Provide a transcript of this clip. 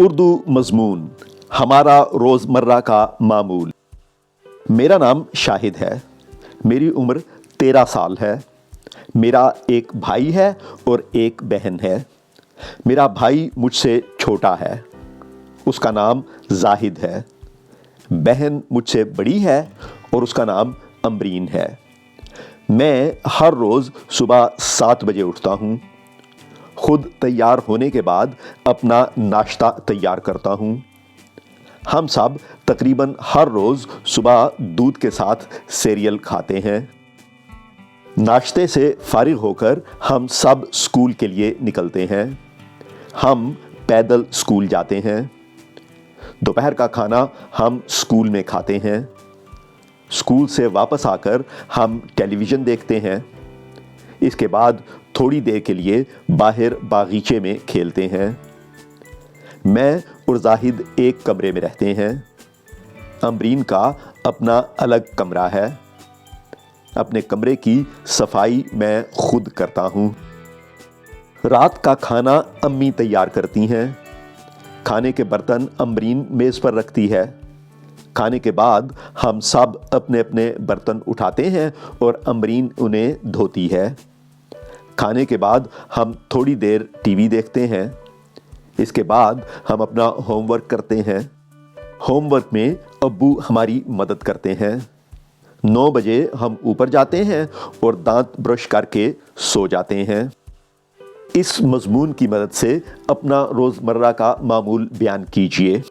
اردو مضمون ہمارا روزمرہ کا معمول۔ میرا نام شاہد ہے، میری عمر 13 سال ہے۔ میرا ایک بھائی ہے اور ایک بہن ہے۔ میرا بھائی مجھ سے چھوٹا ہے، اس کا نام زاہد ہے۔ بہن مجھ سے بڑی ہے اور اس کا نام امبرین ہے۔ میں ہر روز صبح 7 بجے اٹھتا ہوں۔ خود تیار ہونے کے بعد اپنا ناشتہ تیار کرتا ہوں۔ ہم سب تقریباً ہر روز صبح دودھ کے ساتھ سیریل کھاتے ہیں۔ ناشتے سے فارغ ہو کر ہم سب اسکول کے لیے نکلتے ہیں۔ ہم پیدل اسکول جاتے ہیں۔ دوپہر کا کھانا ہم اسکول میں کھاتے ہیں۔ اسکول سے واپس آ کر ہم ٹیلی ویژن دیکھتے ہیں۔ اس کے بعد تھوڑی دیر کے لیے باہر باغیچے میں کھیلتے ہیں۔ میں اور زاہد ایک کمرے میں رہتے ہیں۔ امبرین کا اپنا الگ کمرہ ہے۔ اپنے کمرے کی صفائی میں خود کرتا ہوں۔ رات کا کھانا امی تیار کرتی ہیں۔ کھانے کے برتن امبرین میز پر رکھتی ہے۔ کھانے کے بعد ہم سب اپنے اپنے برتن اٹھاتے ہیں اور امبرین انہیں دھوتی ہے۔ کھانے کے بعد ہم تھوڑی دیر ٹی وی دیکھتے ہیں۔ اس کے بعد ہم اپنا ہوم ورک کرتے ہیں۔ ہوم ورک میں ابو ہماری مدد کرتے ہیں۔ 9 بجے ہم اوپر جاتے ہیں اور دانت برش کر کے سو جاتے ہیں۔ اس مضمون کی مدد سے اپنا روزمرہ کا معمول بیان کیجیے۔